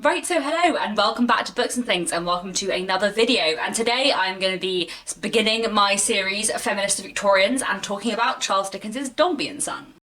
Right, so hello and welcome back to Books and Things and welcome to another video, and today I'm going to be beginning my series Feminist Victorians and talking about Charles Dickens's Dombey and Son.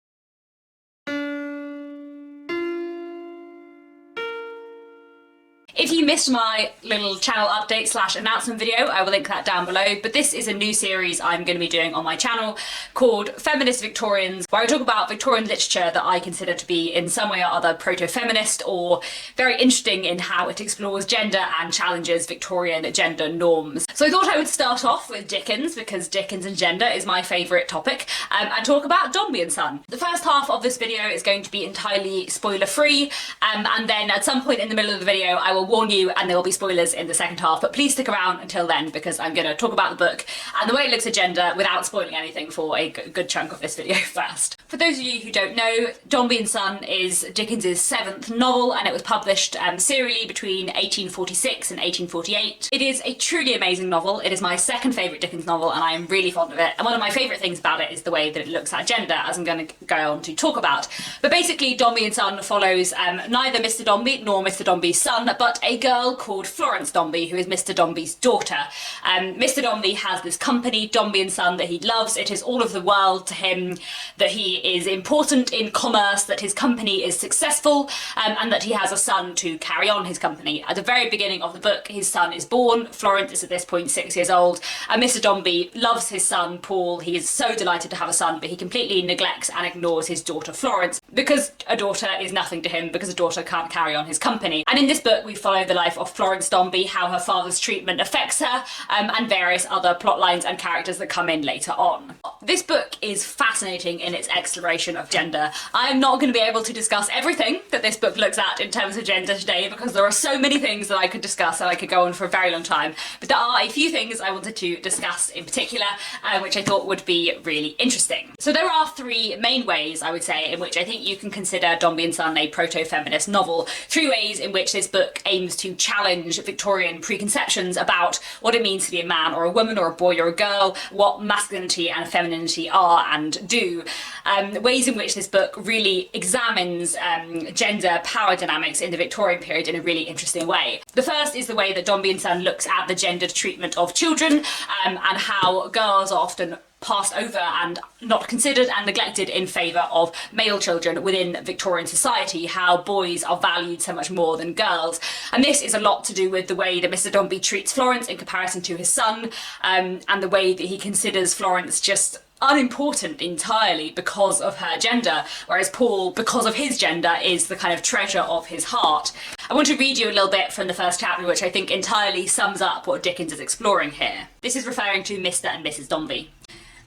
If you missed my little channel update / announcement video, I will link that down below, but this is a new series I'm going to be doing on my channel called Feminist Victorians, where I talk about Victorian literature that I consider to be in some way or other proto-feminist or very interesting in how it explores gender and challenges Victorian gender norms. So I thought I would start off with Dickens, because Dickens and gender is my favourite topic, and talk about Dombey and Son. The first half of this video is going to be entirely spoiler-free, and then at some point in the middle of the video I will warn you and there will be spoilers in the second half, but please stick around until then because I'm going to talk about the book and the way it looks at gender without spoiling anything for a good chunk of this video first. For those of you who don't know, Dombey and Son is Dickens's 7th novel and it was published serially between 1846 and 1848. It is a truly amazing novel. It is my second favourite Dickens novel and I am really fond of it, and one of my favourite things about it is the way that it looks at gender, as I'm going to go on to talk about. But basically Dombey and Son follows neither Mr. Dombey nor Mr. Dombey's son, but a girl called Florence Dombey, who is Mr. Dombey's daughter. Mr. Dombey has this company, Dombey and Son, that he loves. It is all of the world to him, that he is important in commerce, that his company is successful, and that he has a son to carry on his company. At the very beginning of the book, his son is born. Florence is at this point 6 years old, and Mr. Dombey loves his son, Paul. He is so delighted to have a son, but he completely neglects and ignores his daughter, Florence, because a daughter is nothing to him, because a daughter can't carry on his company. And in this book, we follow the life of Florence Dombey, how her father's treatment affects her, and various other plot lines and characters that come in later on. This book is fascinating in its exploration of gender. I am not going to be able to discuss everything that this book looks at in terms of gender today because there are so many things that I could discuss and I could go on for a very long time, but there are a few things I wanted to discuss in particular, which I thought would be really interesting. So there are three main ways, I would say, in which I think you can consider Dombey and Son a proto-feminist novel. Three ways in which this book aims to challenge Victorian preconceptions about what it means to be a man or a woman or a boy or a girl, what masculinity and femininity are and do. Ways in which this book really examines gender power dynamics in the Victorian period in a really interesting way. The first is the way that Dombey and Son looks at the gendered treatment of children, and how girls are often passed over and not considered and neglected in favour of male children within Victorian society, how boys are valued so much more than girls. And this is a lot to do with the way that Mr. Dombey treats Florence in comparison to his son, and the way that he considers Florence just unimportant entirely because of her gender, whereas Paul, because of his gender, is the kind of treasure of his heart. I want to read you a little bit from the first chapter, which I think entirely sums up what Dickens is exploring here. This is referring to Mr. and Mrs. Dombey.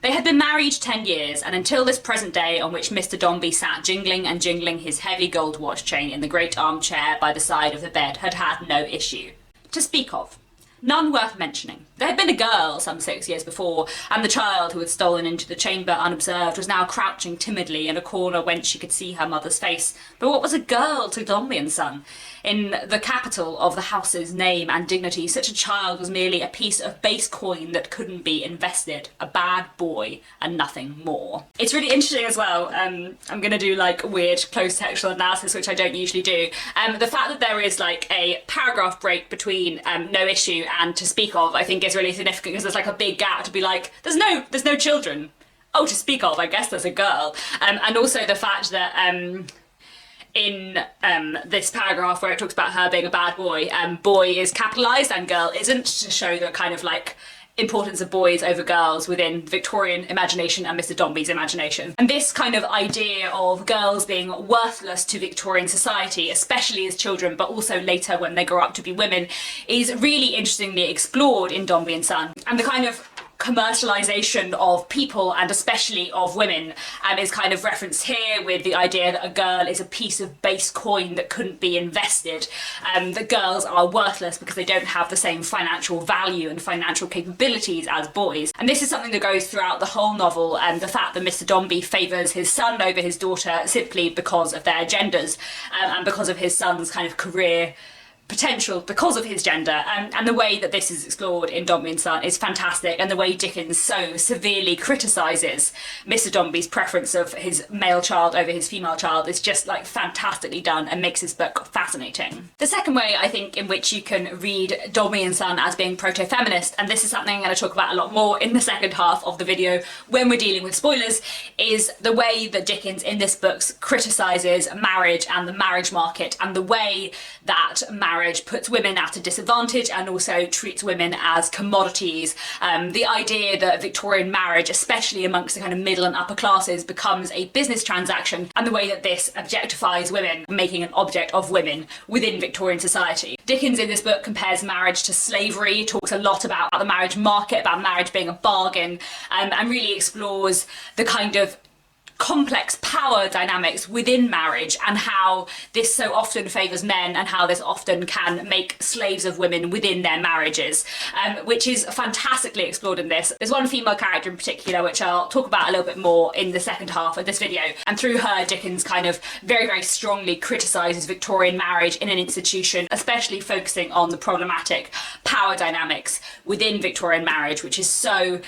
They had been married 10 years, and until this present day on which Mr. Dombey sat jingling and jingling his heavy gold watch chain in the great armchair by the side of the bed, had had no issue to speak of. None worth mentioning. There had been a girl some 6 years before, and the child who had stolen into the chamber unobserved was now crouching timidly in a corner whence she could see her mother's face. But what was a girl to Dombey and Son? In the capital of the house's name and dignity, such a child was merely a piece of base coin that couldn't be invested, a bad boy, and nothing more. It's really interesting as well. I'm going to do like weird closed textual analysis, which I don't usually do. The fact that there is like a paragraph break between no issue and to speak of, I think is really significant, because there's like a big gap to be like, there's no children. Oh, to speak of, I guess there's a girl. And also the fact that in this paragraph where it talks about her being a bad boy, boy is capitalised and girl isn't, to show the kind of like importance of boys over girls within Victorian imagination and Mr. Dombey's imagination. And this kind of idea of girls being worthless to Victorian society, especially as children, but also later when they grow up to be women, is really interestingly explored in Dombey and Son. And the kind of commercialization of people, and especially of women, is kind of referenced here with the idea that a girl is a piece of base coin that couldn't be invested, that girls are worthless because they don't have the same financial value and financial capabilities as boys. And this is something that goes throughout the whole novel, and the fact that Mr. Dombey favours his son over his daughter simply because of their genders, and because of his son's kind of career potential because of his gender, and the way that this is explored in Dombey and Son is fantastic, and the way Dickens so severely criticises Mr. Dombey's preference of his male child over his female child is just like fantastically done and makes this book fascinating. The second way I think in which you can read Dombey and Son as being proto-feminist, and this is something I'm going to talk about a lot more in the second half of the video when we're dealing with spoilers, is the way that Dickens in this book criticises marriage and the marriage market, and the way that marriage puts women at a disadvantage and also treats women as commodities. The idea that Victorian marriage, especially amongst the kind of middle and upper classes, becomes a business transaction, and the way that this objectifies women, making an object of women within Victorian society. Dickens in this book compares marriage to slavery, talks a lot about the marriage market, about marriage being a bargain, and really explores the kind of complex power dynamics within marriage and how this so often favours men and how this often can make slaves of women within their marriages, which is fantastically explored in this. There's one female character in particular which I'll talk about a little bit more in the second half of this video, and through her Dickens kind of very, very strongly criticises Victorian marriage in an institution, especially focusing on the problematic power dynamics within Victorian marriage, which is so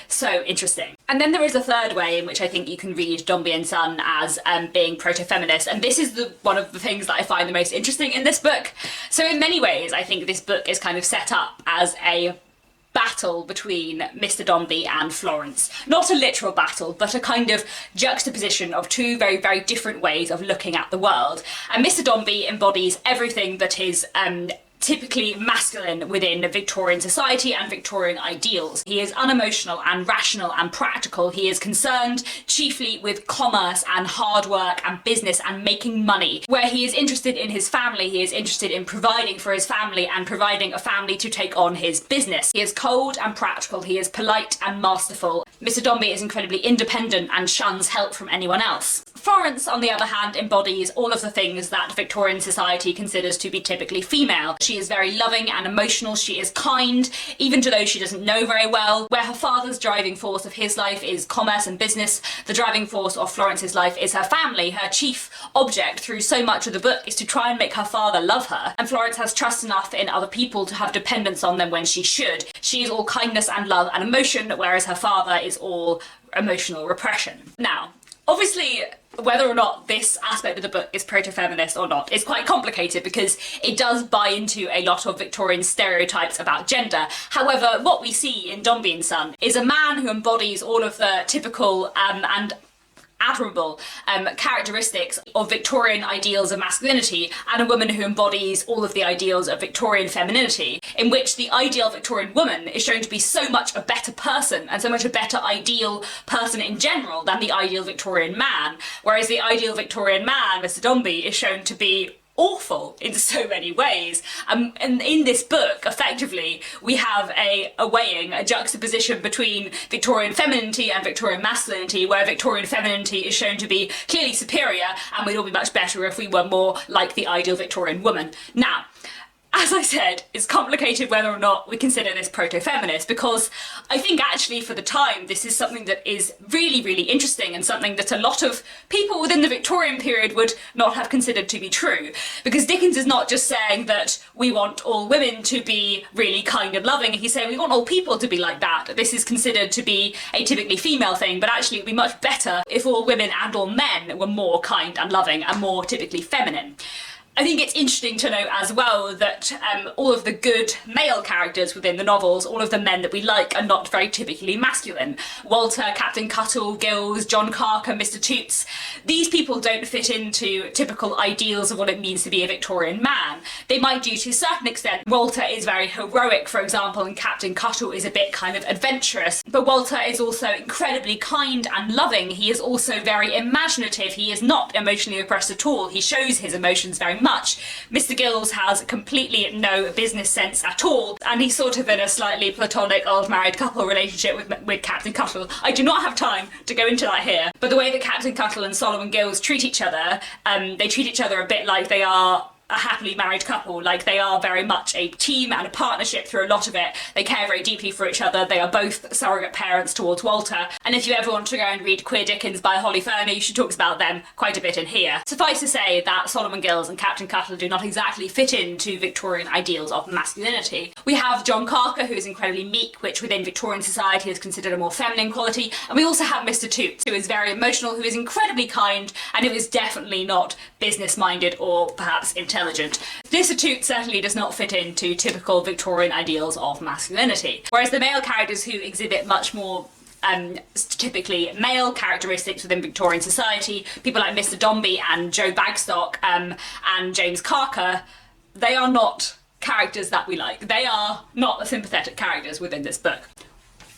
interesting. And then there is a third way in which I think you can read Dombey and Son as being proto-feminist, and this is one of the things that I find the most interesting in this book. So in many ways I think this book is kind of set up as a battle between Mr. Dombey and Florence. Not a literal battle, but a kind of juxtaposition of two very, very different ways of looking at the world. And Mr. Dombey embodies everything that is typically masculine within Victorian society and Victorian ideals. He is unemotional and rational and practical. He is concerned chiefly with commerce and hard work and business and making money. Where he is interested in his family, he is interested in providing for his family and providing a family to take on his business. He is cold and practical. He is polite and masterful. Mr. Dombey is incredibly independent and shuns help from anyone else. Florence, on the other hand, embodies all of the things that Victorian society considers to be typically female. She is very loving and emotional, she is kind, even to those she doesn't know very well. Where her father's driving force of his life is commerce and business, the driving force of Florence's life is her family. Her chief object through so much of the book is to try and make her father love her, and Florence has trust enough in other people to have dependence on them when she should. She is all kindness and love and emotion, whereas her father is all emotional repression. Now, obviously, whether or not this aspect of the book is proto-feminist or not is quite complicated because it does buy into a lot of Victorian stereotypes about gender. However, what we see in Dombey and Son is a man who embodies all of the typical and admirable characteristics of Victorian ideals of masculinity, and a woman who embodies all of the ideals of Victorian femininity, in which the ideal Victorian woman is shown to be so much a better person and so much a better ideal person in general than the ideal Victorian man, whereas the ideal Victorian man, Mr. Dombey, is shown to be awful in so many ways. And in this book, effectively, we have a weighing, a juxtaposition between Victorian femininity and Victorian masculinity, where Victorian femininity is shown to be clearly superior, and we'd all be much better if we were more like the ideal Victorian woman. Now, as I said, it's complicated whether or not we consider this proto-feminist, because I think actually for the time this is something that is really, really interesting and something that a lot of people within the Victorian period would not have considered to be true. Because Dickens is not just saying that we want all women to be really kind and loving, he's saying we want all people to be like that. This is considered to be a typically female thing, but actually it would be much better if all women and all men were more kind and loving and more typically feminine. I think it's interesting to note as well that all of the good male characters within the novels, all of the men that we like, are not very typically masculine. Walter, Captain Cuttle, Gills, John Carker, Mr. Toots, these people don't fit into typical ideals of what it means to be a Victorian man. They might do to a certain extent. Walter is very heroic, for example, and Captain Cuttle is a bit kind of adventurous. But Walter is also incredibly kind and loving. He is also very imaginative. He is not emotionally repressed at all. He shows his emotions very much. Mr. Gills has completely no business sense at all, and he's sort of in a slightly platonic old married couple relationship with Captain Cuttle. I do not have time to go into that here, but the way that Captain Cuttle and Solomon Gills treat each other, they treat each other a bit like they are a happily married couple. Like, they are very much a team and a partnership through a lot of it. They care very deeply for each other. They are both surrogate parents towards Walter. And if you ever want to go and read Queer Dickens by Holly Fernie, she talks about them quite a bit in here. Suffice to say that Solomon Gills and Captain Cutler do not exactly fit into Victorian ideals of masculinity. We have John Carker, who is incredibly meek, which within Victorian society is considered a more feminine quality. And we also have Mr. Toots, who is very emotional, who is incredibly kind, and who is definitely not business-minded or perhaps intelligent. Mr. Toots certainly does not fit into typical Victorian ideals of masculinity. Whereas the male characters who exhibit much more typically male characteristics within Victorian society, people like Mr. Dombey and Joe Bagstock and James Carker, they are not characters that we like. They are not the sympathetic characters within this book,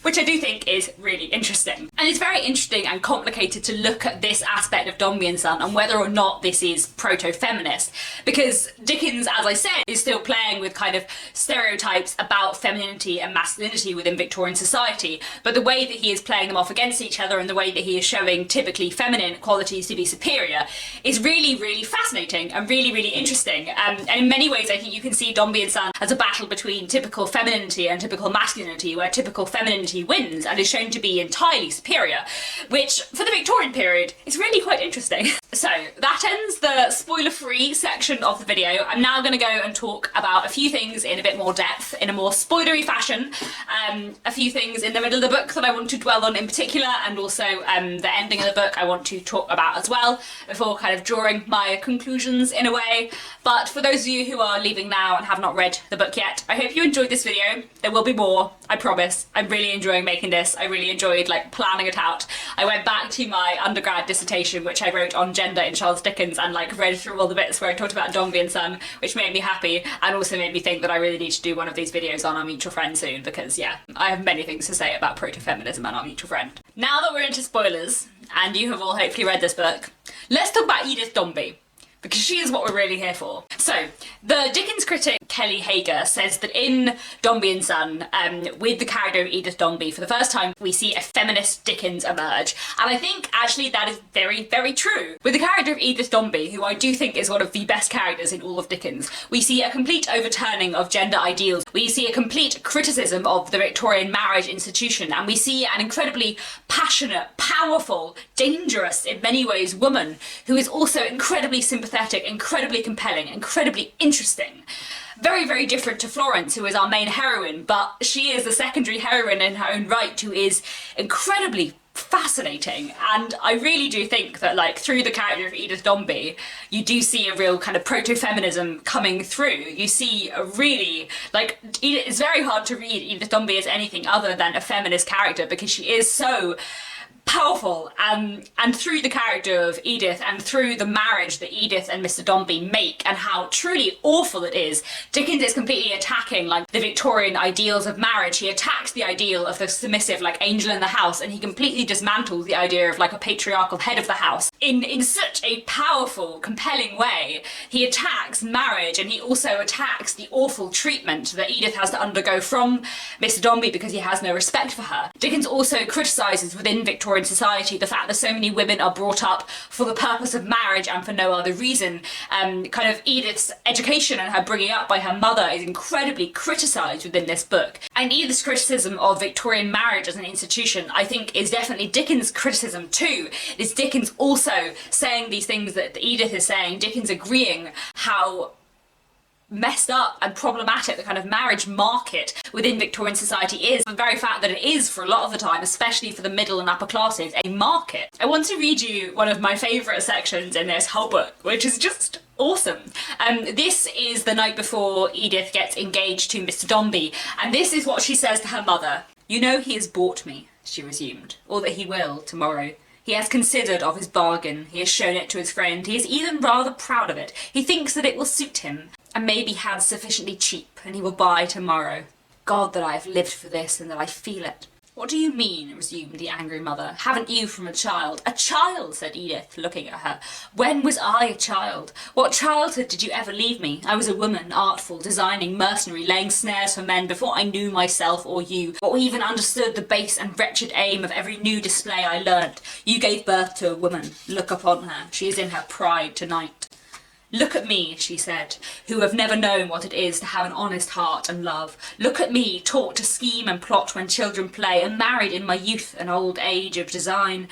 which I do think is really interesting. And it's very interesting and complicated to look at this aspect of Dombey and Son and whether or not this is proto-feminist, because Dickens, as I said, is still playing with kind of stereotypes about femininity and masculinity within Victorian society, but the way that he is playing them off against each other and the way that he is showing typically feminine qualities to be superior is really, really fascinating and really, really interesting. And in many ways I think you can see Dombey and Son as a battle between typical femininity and typical masculinity, where typical femininity wins and is shown to be entirely superior, which for the Victorian period is really quite interesting. So that ends the spoiler-free section of the video. I'm now going to go and talk about a few things in a bit more depth, in a more spoilery fashion, a few things in the middle of the book that I want to dwell on in particular, and also the ending of the book I want to talk about as well, before kind of drawing my conclusions in a way. But for those of you who are leaving now and have not read the book yet, I hope you enjoyed this video. There will be more, I promise. I'm really enjoying making this. I really enjoyed like planning it out. I went back to my undergrad dissertation, which I wrote on gender in Charles Dickens, and like read through all the bits where I talked about Dombey and Son, which made me happy and also made me think that I really need to do one of these videos on our mutual friend soon, because yeah, I have many things to say about proto-feminism and our mutual friend. Now that we're into spoilers, and you have all hopefully read this book, let's talk about Edith Dombey, because she is what we're really here for. So, the Dickens critic Kelly Hager says that in Dombey and Son, with the character of Edith Dombey, for the first time we see a feminist Dickens emerge. And I think actually that is very, very true. With the character of Edith Dombey, who I do think is one of the best characters in all of Dickens, we see a complete overturning of gender ideals. We see a complete criticism of the Victorian marriage institution, and we see an incredibly passionate, powerful, dangerous, in many ways, woman who is also incredibly sympathetic, incredibly compelling, incredibly interesting. Very, very different to Florence, who is our main heroine, but she is the secondary heroine in her own right, who is incredibly fascinating. And I really do think that, like, through the character of Edith Dombey, you do see a real kind of proto-feminism coming through. You see a really, like, it's very hard to read Edith Dombey as anything other than a feminist character, because she is so powerful, and through the character of Edith and through the marriage that Edith and Mr. Dombey make and how truly awful it is, Dickens is completely attacking like the Victorian ideals of marriage. He attacks the ideal of the submissive like angel in the house, and he completely dismantles the idea of like a patriarchal head of the house in such a powerful, compelling way. He attacks marriage, and he also attacks the awful treatment that Edith has to undergo from Mr. Dombey because he has no respect for her. Dickens also criticises within Victorian society the fact that so many women are brought up for the purpose of marriage and for no other reason. Kind of Edith's education and her bringing up by her mother is incredibly criticised within this book. And Edith's criticism of Victorian marriage as an institution, I think, is definitely Dickens' criticism too. It's Dickens also saying these things that Edith is saying, Dickens agreeing how messed up and problematic the kind of marriage market within Victorian society is. The very fact that it is, for a lot of the time, especially for the middle and upper classes, a market. I want to read you one of my favourite sections in this whole book, which is just awesome. This is the night before Edith gets engaged to Mr. Dombey, and this is what she says to her mother. "You know he has bought me," she resumed, "or that he will tomorrow. He has considered of his bargain, he has shown it to his friend, he is even rather proud of it, he thinks that it will suit him, and may be had sufficiently cheap, and he will buy tomorrow. God, that I have lived for this, and that I feel it." "What do you mean?" resumed the angry mother. "Haven't you from a child?" "A child," said Edith, looking at her. "When was I a child? What childhood did you ever leave me? I was a woman, artful, designing, mercenary, laying snares for men before I knew myself or you, or even understood the base and wretched aim of every new display I learnt. You gave birth to a woman. Look upon her. She is in her pride tonight." "Look at me," she said, "who have never known what it is to have an honest heart and love. Look at me, taught to scheme and plot when children play, and married in my youth and old age of design,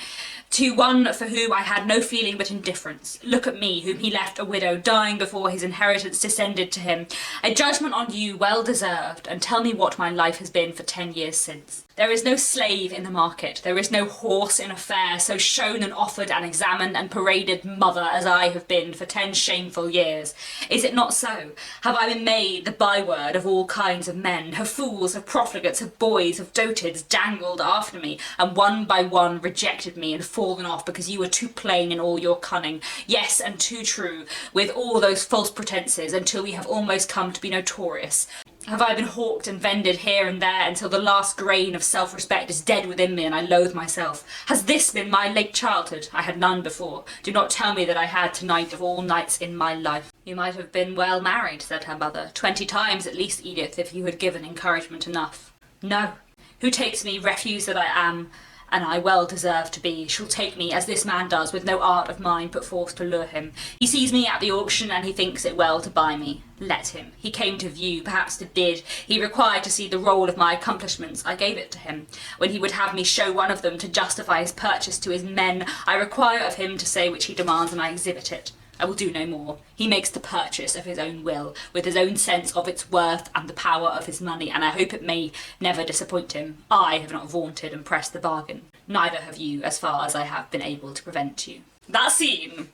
to one for whom I had no feeling but indifference. Look at me, whom he left a widow, dying before his inheritance descended to him. A judgment on you well deserved, and tell me what my life has been for 10 years since. There is no slave in the market, there is no horse in a fair, so shown and offered and examined and paraded mother as I have been for 10 shameful years. Is it not so? Have I been made the byword of all kinds of men? Have fools, have profligates, have boys, have dotards dangled after me, and one by one rejected me and fallen off because you were too plain in all your cunning, yes, and too true, with all those false pretences, until we have almost come to be notorious? Have I been hawked and vended here and there until the last grain of self-respect is dead within me and I loathe myself? Has this been my late childhood? I had none before. Do not tell me that I had tonight of all nights in my life." "You might have been well married," said her mother. 20 times at least, Edith, if you had given encouragement enough." "No. Who takes me, refuse that I am, and I well deserve to be, shall take me as this man does, with no art of mine put forth to lure him. He sees me at the auction and he thinks it well to buy me. Let him. He came to view, perhaps to bid. He required to see the roll of my accomplishments. I gave it to him. When he would have me show one of them to justify his purchase to his men, I require of him to say which he demands, and I exhibit it. I will do no more. He makes the purchase of his own will, with his own sense of its worth and the power of his money, and I hope it may never disappoint him. I have not vaunted and pressed the bargain. Neither have you, as far as I have been able to prevent you." That scene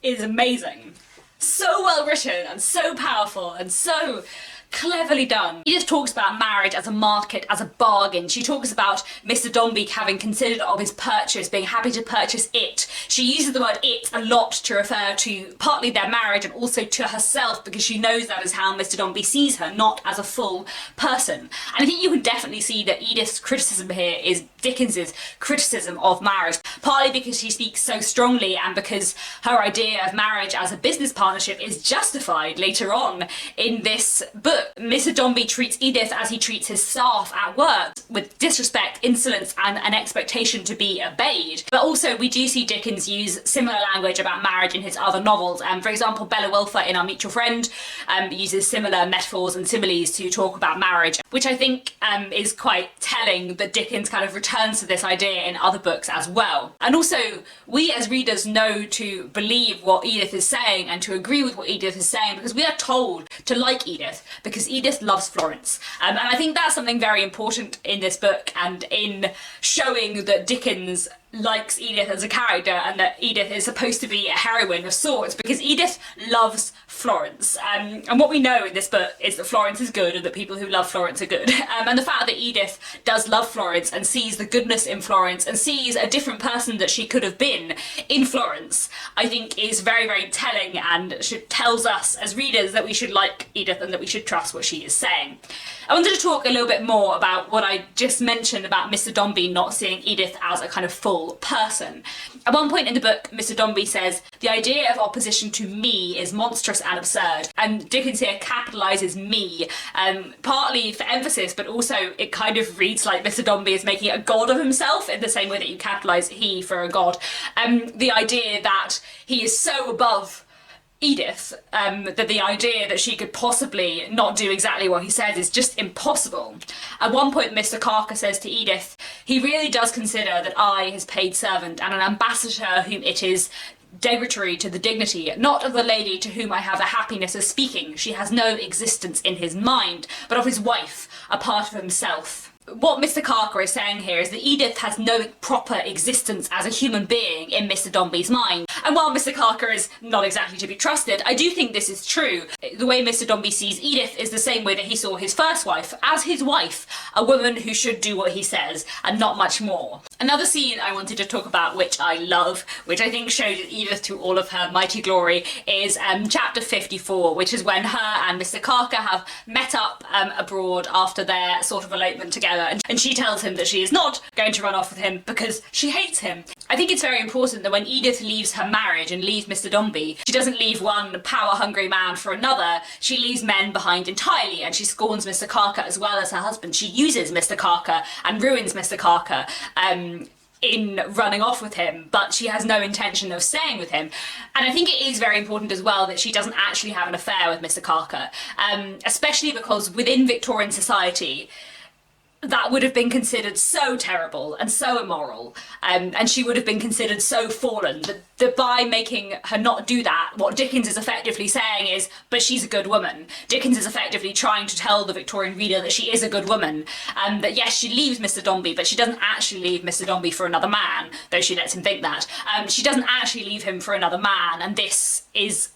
is amazing. So well written and so powerful and so cleverly done. Edith talks about marriage as a market, as a bargain. She talks about Mr. Dombey having considered of his purchase, being happy to purchase it. She uses the word it a lot to refer to partly their marriage and also to herself, because she knows that is how Mr. Dombey sees her, not as a full person. And I think you can definitely see that Edith's criticism here is Dickens's criticism of marriage, partly because she speaks so strongly and because her idea of marriage as a business partnership is justified later on in this book. Mr. Dombey treats Edith as he treats his staff at work, with disrespect, insolence, and an expectation to be obeyed. But also we do see Dickens use similar language about marriage in his other novels. For example, Bella Wilfer in Our Mutual Friend uses similar metaphors and similes to talk about marriage, which I think is quite telling that Dickens kind of returns to this idea in other books as well. And also, we as readers know to believe what Edith is saying and to agree with what Edith is saying, because we are told to like Edith, because Edith loves Florence. And I think that's something very important in this book and in showing that Dickens likes Edith as a character and that Edith is supposed to be a heroine of sorts, because Edith loves Florence. And what we know in this book is that Florence is good and that people who love Florence are good. And the fact that Edith does love Florence and sees the goodness in Florence and sees a different person that she could have been in Florence, I think is very, very telling and tells us as readers that we should like Edith and that we should trust what she is saying. I wanted to talk a little bit more about what I just mentioned about Mr. Dombey not seeing Edith as a kind of full person. At one point in the book, Mr. Dombey says, "The idea of opposition to me is monstrous and absurd," and Dickens here capitalises me, partly for emphasis, but also it kind of reads like Mr. Dombey is making a god of himself in the same way that you capitalise he for a god. The idea that he is so above Edith, that the idea that she could possibly not do exactly what he says is just impossible. At one point, Mr. Carker says to Edith, "He really does consider that I, his paid servant, and an ambassador whom it is derogatory to the dignity, not of the lady to whom I have the happiness of speaking. She has no existence in his mind, but of his wife, a part of himself." What Mr. Carker is saying here is that Edith has no proper existence as a human being in Mr. Dombey's mind. And while Mr. Carker is not exactly to be trusted, I do think this is true. The way Mr. Dombey sees Edith is the same way that he saw his first wife, as his wife, a woman who should do what he says, and not much more. Another scene I wanted to talk about, which I love, which I think shows Edith to all of her mighty glory, is chapter 54, which is when her and Mr. Carker have met up abroad after their sort of elopement together, and she tells him that she is not going to run off with him because she hates him. I think it's very important that when Edith leaves her marriage and leaves Mr. Dombey, she doesn't leave one power-hungry man for another. She leaves men behind entirely, and she scorns Mr. Carker as well as her husband. She uses Mr. Carker and ruins Mr. Carker in running off with him, but she has no intention of staying with him. And I think it is very important as well that she doesn't actually have an affair with Mr. Carker, especially because within Victorian society, that would have been considered so terrible and so immoral, and she would have been considered so fallen that by making her not do that, what Dickens is effectively saying is, but she's a good woman. Dickens is effectively trying to tell the Victorian reader that she is a good woman, and that yes, she leaves Mr. Dombey, but she doesn't actually leave Mr. Dombey for another man, though she lets him think that. She doesn't actually leave him for another man, and this is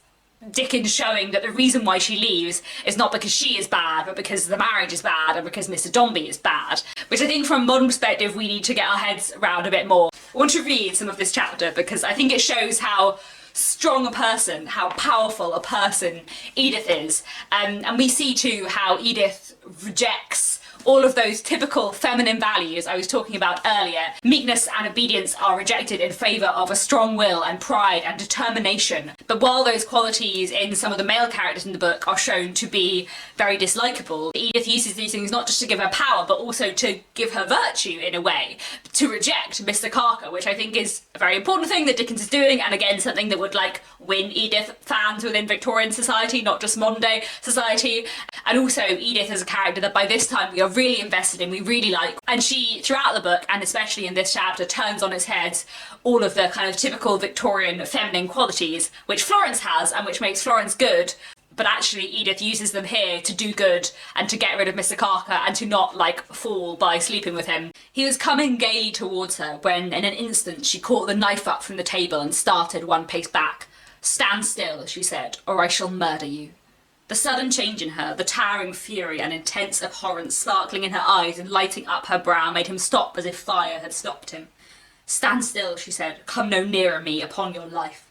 Dickens showing that the reason why she leaves is not because she is bad, but because the marriage is bad and because Mr. Dombey is bad. Which I think from a modern perspective we need to get our heads around a bit more. I want to read some of this chapter because I think it shows how strong a person, how powerful a person Edith is. And we see too how Edith rejects all of those typical feminine values I was talking about earlier. Meekness and obedience are rejected in favour of a strong will and pride and determination. But while those qualities in some of the male characters in the book are shown to be very dislikable, Edith uses these things not just to give her power, but also to give her virtue in a way, to reject Mr. Carker, which I think is a very important thing that Dickens is doing, and again something that would like win Edith fans within Victorian society, not just modern day society. And also Edith is a character that by this time we are really invested in, we really like, and she throughout the book and especially in this chapter turns on its head all of the kind of typical Victorian feminine qualities which Florence has and which makes Florence good, but actually Edith uses them here to do good and to get rid of Mr. Carker and to not like fall by sleeping with him. He was coming gaily towards her when in an instant she caught the knife up from the table and started one pace back. "Stand still," she said, "or I shall murder you." The sudden change in her, the towering fury and intense abhorrence sparkling in her eyes and lighting up her brow made him stop as if fire had stopped him. "Stand still," she said, "come no nearer me, upon your life."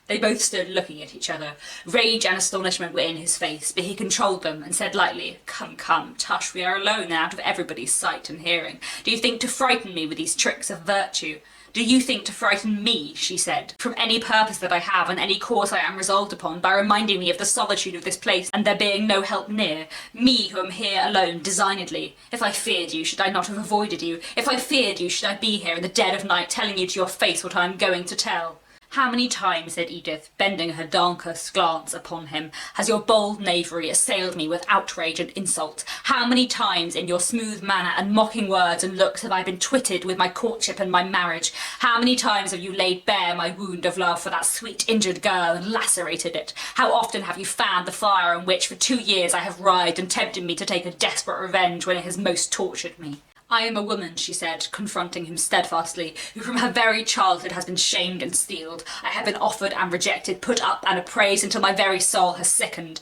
They both stood looking at each other. Rage and astonishment were in his face, but he controlled them and said lightly, "Come, come, Tush, we are alone and out of everybody's sight and hearing. Do you think to frighten me with these tricks of virtue? Do you think to frighten me," she said, "from any purpose that I have and any course I am resolved upon, by reminding me of the solitude of this place and there being no help near? Me who am here alone, designedly. If I feared you, should I not have avoided you? If I feared you, should I be here in the dead of night telling you to your face what I am going to tell?" "How many times," said Edith, bending her downcast glance upon him, "has your bold knavery assailed me with outrage and insult? How many times in your smooth manner and mocking words and looks have I been twitted with my courtship and my marriage? How many times have you laid bare my wound of love for that sweet injured girl and lacerated it? How often have you fanned the fire on which for 2 years I have writhed and tempted me to take a desperate revenge when it has most tortured me?" "I am a woman," she said, confronting him steadfastly, "who from her very childhood has been shamed and steeled. I have been offered and rejected, put up and appraised until my very soul has sickened.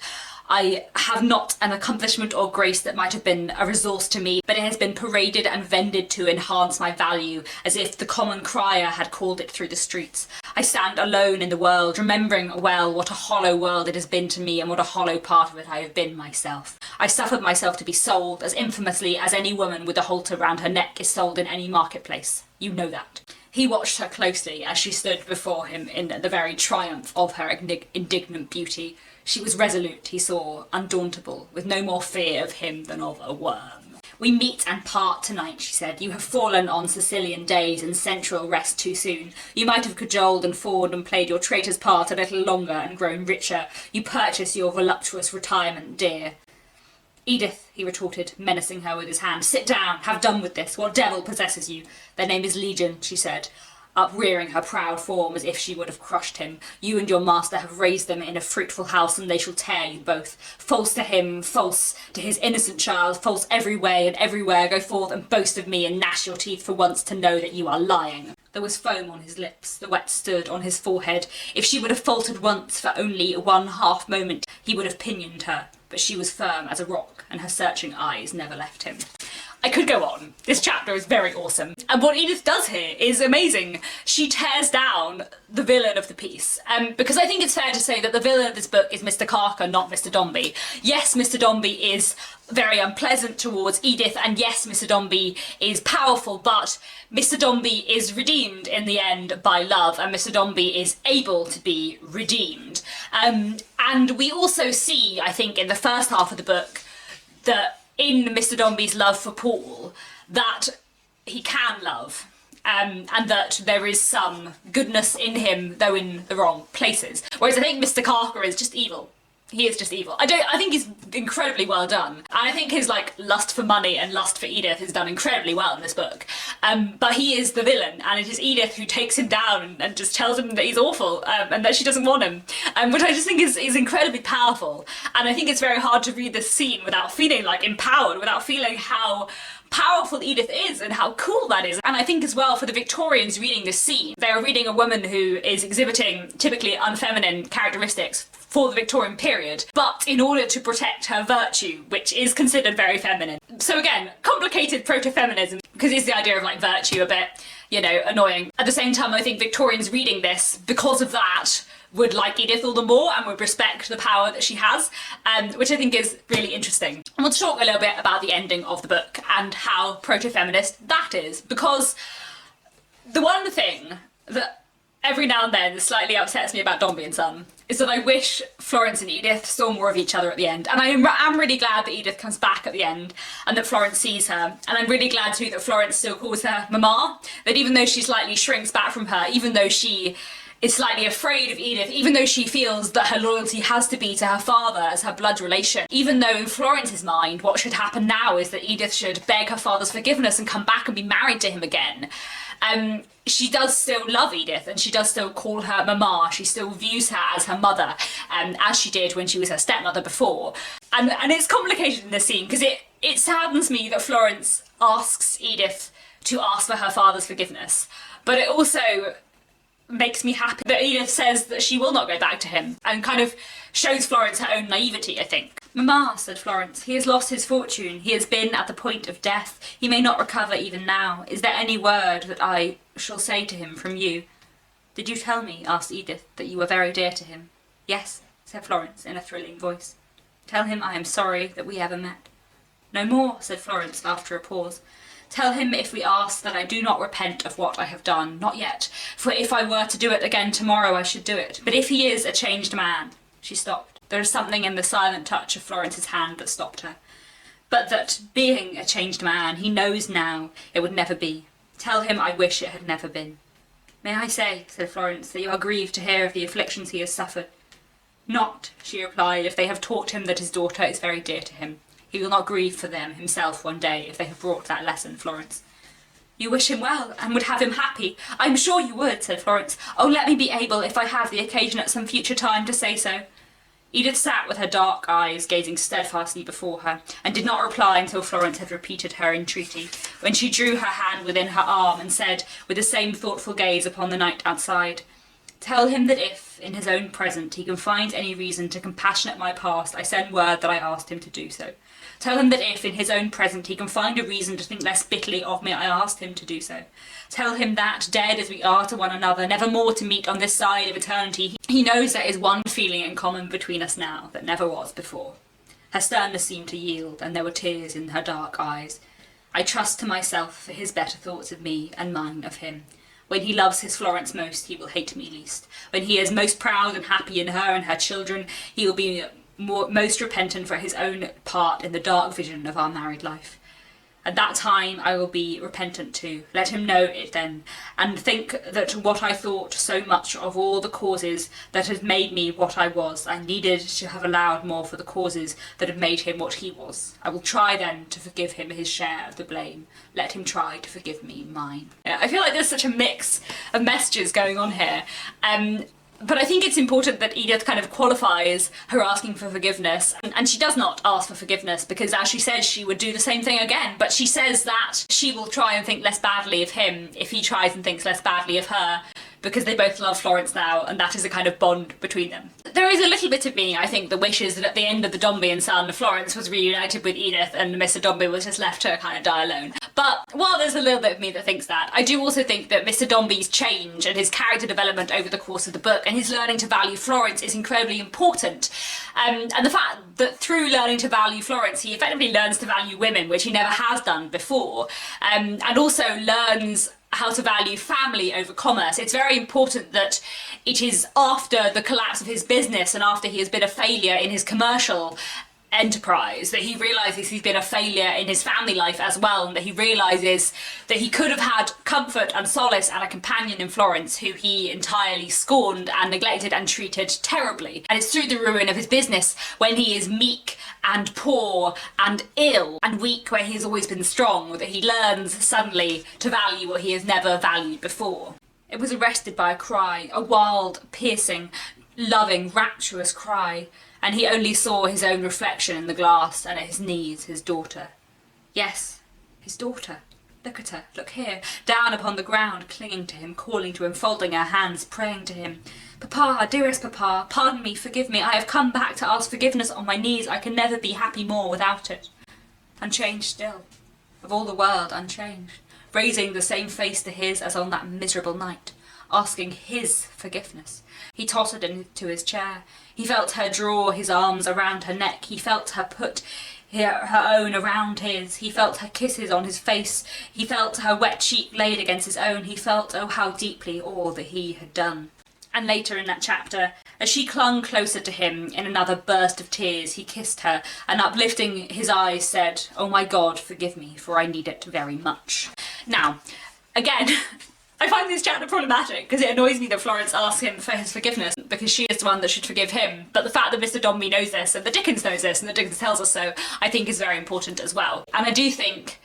I have not an accomplishment or grace that might have been a resource to me, but it has been paraded and vended to enhance my value, as if the common crier had called it through the streets. I stand alone in the world, remembering well what a hollow world it has been to me and what a hollow part of it I have been myself. I suffered myself to be sold as infamously as any woman with a halter round her neck is sold in any marketplace. You know that." He watched her closely as she stood before him in the very triumph of her indignant beauty. She was resolute, he saw, undauntable, with no more fear of him than of a worm. "We meet and part tonight," she said. "You have fallen on Sicilian days and sensual rest too soon. You might have cajoled and fawned and played your traitor's part a little longer and grown richer. You purchase your voluptuous retirement dear." "Edith," he retorted, menacing her with his hand, "sit down, have done with this. What devil possesses you?" "Their name is Legion," she said, uprearing her proud form as if she would have crushed him. "You and your master have raised them in a fruitful house, and they shall tear you both. False to him, false to his innocent child, false every way and everywhere. Go forth and boast of me and gnash your teeth for once to know that you are lying." There was foam on his lips, the wet stood on his forehead. If she would have faltered once for only 1/2 moment, he would have pinioned her, but she was firm as a rock, and her searching eyes never left him. I could go on. This chapter is very awesome. And what Edith does here is amazing. She tears down the villain of the piece. Because I think it's fair to say that the villain of this book is Mr. Carker, not Mr. Dombey. Yes, Mr. Dombey is very unpleasant towards Edith, and yes, Mr. Dombey is powerful, but Mr. Dombey is redeemed in the end by love, and Mr. Dombey is able to be redeemed. And we also see, I think, in the first half of the book, that in Mr. Dombey's love for Paul, that he can love. and that there is some goodness in him, though in the wrong places. Whereas I think Mr. Carker is just evil. He is just evil. I think he's incredibly well done. And I think his like lust for money and lust for Edith is done incredibly well in this book. But he is the villain, and it is Edith who takes him down and just tells him that he's awful, and that she doesn't want him. Which I just think is incredibly powerful. And I think it's very hard to read this scene without feeling like empowered, without feeling how powerful Edith is and how cool that is. And I think as well for the Victorians reading this scene, they are reading a woman who is exhibiting typically unfeminine characteristics for the Victorian period, but in order to protect her virtue, which is considered very feminine. So again, complicated proto-feminism, because it's the idea of like virtue a bit, you know, annoying. At the same time, I think Victorians reading this, because of that, would like Edith all the more and would respect the power that she has, which I think is really interesting. I want to talk a little bit about the ending of the book and how proto-feminist that is, because the one thing that every now and then slightly upsets me about Dombey and Son is that I wish Florence and Edith saw more of each other at the end. And I am really glad that Edith comes back at the end and that Florence sees her. And I'm really glad too that Florence still calls her Mama, that even though she slightly shrinks back from her, even though she is slightly afraid of Edith, even though she feels that her loyalty has to be to her father as her blood relation, even though in Florence's mind what should happen now is that Edith should beg her father's forgiveness and come back and be married to him again. She does still love Edith and she does still call her Mama. She still views her as her mother, as she did when she was her stepmother before. And it's complicated in this scene because it saddens me that Florence asks Edith to ask for her father's forgiveness, but it also makes me happy that Edith says that she will not go back to him and kind of shows Florence her own naivety, I think. Mamma, said Florence, he has lost his fortune. He has been at the point of death. He may not recover even now. Is there any word that I shall say to him from you? Did you tell me, asked Edith, that you were very dear to him? Yes, said Florence in a thrilling voice. Tell him I am sorry that we ever met. No more, said Florence after a pause. Tell him if we ask that I do not repent of what I have done, not yet, for if I were to do it again tomorrow I should do it. But if he is a changed man. She stopped. There was something in the silent touch of Florence's hand that stopped her. But that, being a changed man, he knows now it would never be. Tell him I wish it had never been. May I say, said Florence, that you are grieved to hear of the afflictions he has suffered? Not, she replied, if they have taught him that his daughter is very dear to him. He will not grieve for them himself one day if they have brought that lesson, Florence. You wish him well, and would have him happy. I am sure you would, said Florence. Oh, let me be able, if I have the occasion at some future time, to say so. Edith sat with her dark eyes gazing steadfastly before her, and did not reply until Florence had repeated her entreaty, when she drew her hand within her arm and said, with the same thoughtful gaze upon the night outside, Tell him that if, in his own present, he can find any reason to compassionate my past, I send word that I asked him to do so. Tell him that if, in his own present, he can find a reason to think less bitterly of me, I asked him to do so. Tell him that, dead as we are to one another, never more to meet on this side of eternity, he knows there is one feeling in common between us now that never was before. Her sternness seemed to yield, and there were tears in her dark eyes. I trust to myself for his better thoughts of me, and mine of him. When he loves his Florence most, he will hate me least. When he is most proud and happy in her and her children, he will be most repentant for his own part in the dark vision of our married life. At that time I will be repentant too. Let him know it then, and think that what I thought so much of all the causes that had made me what I was, I needed to have allowed more for the causes that had made him what he was. I will try then to forgive him his share of the blame. Let him try to forgive me mine. I feel like there's such a mix of messages going on here. But I think it's important that Edith kind of qualifies her asking for forgiveness. And she does not ask for forgiveness because, as she says, she would do the same thing again. But she says that she will try and think less badly of him if he tries and thinks less badly of her, because they both love Florence now, and that is a kind of bond between them. There is a little bit of me, I think, that wishes that at the end of the Dombey and Son, Florence was reunited with Edith and Mr. Dombey was just left to kind of die alone. But while there's a little bit of me that thinks that, I do also think that Mr. Dombey's change and his character development over the course of the book and his learning to value Florence is incredibly important. And the fact that through learning to value Florence, he effectively learns to value women, which he never has done before, and also learns how to value family over commerce. It's very important that it is after the collapse of his business and after he has been a failure in his commercial enterprise, that he realises he's been a failure in his family life as well, and that he realises that he could have had comfort and solace and a companion in Florence who he entirely scorned and neglected and treated terribly. And it's through the ruin of his business, when he is meek and poor and ill and weak where he has always been strong, that he learns suddenly to value what he has never valued before. It was arrested by a cry, a wild, piercing, loving, rapturous cry, and he only saw his own reflection in the glass, and at his knees his daughter. Yes, his daughter. Look at her, look here, down upon the ground, clinging to him, calling to him, folding her hands, praying to him. Papa, dearest papa, pardon me, forgive me, I have come back to ask forgiveness on my knees, I can never be happy more without it. Unchanged still, of all the world unchanged, raising the same face to his as on that miserable night, asking his forgiveness. He tottered into his chair. He felt her draw his arms around her neck. He felt her put her own around his. He felt her kisses on his face. He felt her wet cheek laid against his own. He felt, oh, how deeply all that he had done. And later in that chapter, as she clung closer to him in another burst of tears, he kissed her and, uplifting his eyes, said, "Oh my God, forgive me, for I need it very much." Now, again, I find this chapter problematic because it annoys me that Florence asks him for his forgiveness because she is the one that should forgive him. But the fact that Mr. Dombey knows this and that Dickens knows this and that Dickens tells us so, I think is very important as well. And I do think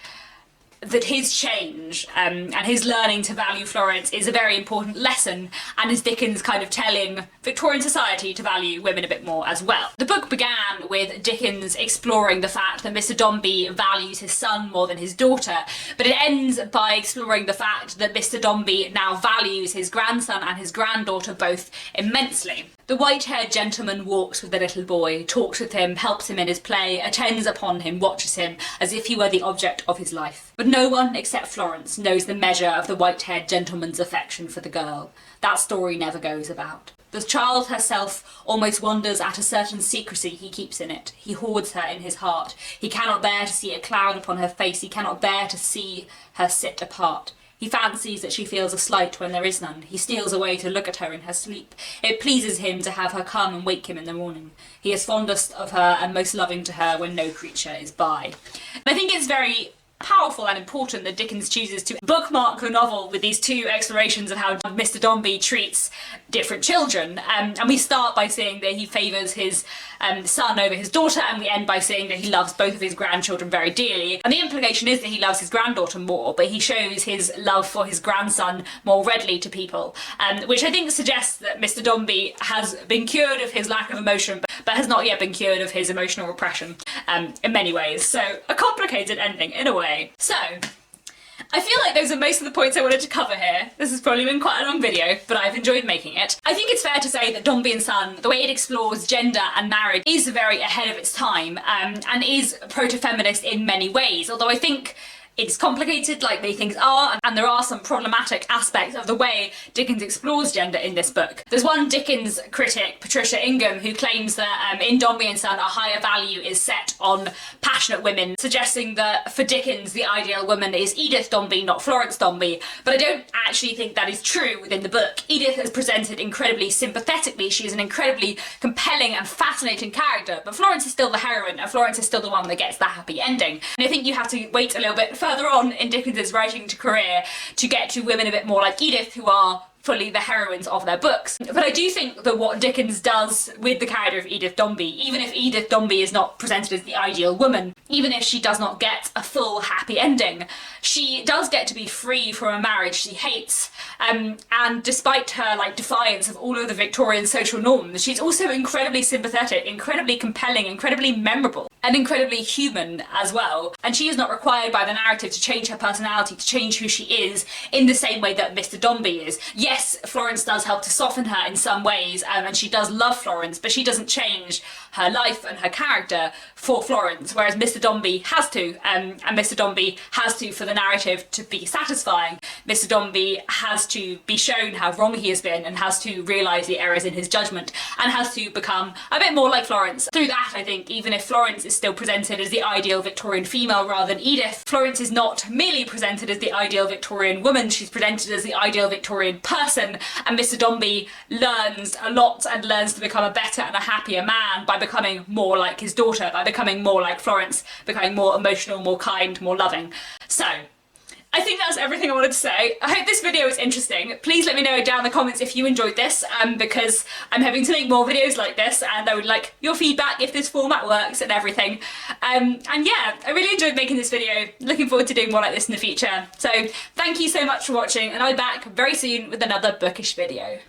that his change and his learning to value Florence is a very important lesson, and is Dickens kind of telling Victorian society to value women a bit more as well. The book began with Dickens exploring the fact that Mr. Dombey values his son more than his daughter, but it ends by exploring the fact that Mr. Dombey now values his grandson and his granddaughter both immensely. The white-haired gentleman walks with the little boy, talks with him, helps him in his play, attends upon him, watches him, as if he were the object of his life. But no one except Florence knows the measure of the white-haired gentleman's affection for the girl. That story never goes about. The child herself almost wonders at a certain secrecy he keeps in it. He hoards her in his heart. He cannot bear to see a cloud upon her face. He cannot bear to see her sit apart. He fancies that she feels a slight when there is none. He steals away to look at her in her sleep. It pleases him to have her come and wake him in the morning. He is fondest of her and most loving to her when no creature is by. And I think it's very powerful and important that Dickens chooses to bookmark the novel with these two explorations of how Mr. Dombey treats different children. And we start by saying that he favours his son over his daughter, and we end by saying that he loves both of his grandchildren very dearly. And the implication is that he loves his granddaughter more, but he shows his love for his grandson more readily to people, which I think suggests that Mr. Dombey has been cured of his lack of emotion, but has not yet been cured of his emotional repression in many ways. So a complicated ending in a way. So I feel like those are most of the points I wanted to cover here. This has probably been quite a long video, but I've enjoyed making it. I think it's fair to say that Dombey and Son, the way it explores gender and marriage, is very ahead of its time, and is proto-feminist in many ways, although I think it's complicated like many things are, and there are some problematic aspects of the way Dickens explores gender in this book. There's one Dickens critic, Patricia Ingham, who claims that in Dombey and Son a higher value is set on passionate women, suggesting that for Dickens the ideal woman is Edith Dombey, not Florence Dombey. But I don't actually think that is true within the book. Edith is presented incredibly sympathetically, she is an incredibly compelling and fascinating character, but Florence is still the heroine, and Florence is still the one that gets the happy ending. And I think you have to wait a little bit further on in Dickens's writing career to get to women a bit more like Edith, who are fully the heroines of their books. But I do think that what Dickens does with the character of Edith Dombey, even if Edith Dombey is not presented as the ideal woman, even if she does not get a full happy ending, she does get to be free from a marriage she hates, and despite her defiance of all of the Victorian social norms, she's also incredibly sympathetic, incredibly compelling, incredibly memorable, and incredibly human as well. And she is not required by the narrative to change her personality, to change who she is, in the same way that Mr. Dombey is. Yes, Florence does help to soften her in some ways, and she does love Florence, but she doesn't change her life and her character for Florence, whereas Mr. Dombey has to, and Mr. Dombey has to for the narrative to be satisfying. Mr. Dombey has to be shown how wrong he has been, and has to realise the errors in his judgment, and has to become a bit more like Florence. Through that, I think, even if Florence is still presented as the ideal Victorian female rather than Edith, Florence is not merely presented as the ideal Victorian woman, she's presented as the ideal Victorian person, person, and Mr. Dombey learns a lot and learns to become a better and a happier man by becoming more like his daughter, by becoming more like Florence, becoming more emotional, more kind, more loving. So I think that's everything I wanted to say. I hope this video was interesting. Please let me know down in the comments if you enjoyed this, because I'm hoping to make more videos like this, and I would like your feedback if this format works and everything. And yeah, I really enjoyed making this video. Looking forward to doing more like this in the future. So thank you so much for watching, and I'll be back very soon with another bookish video.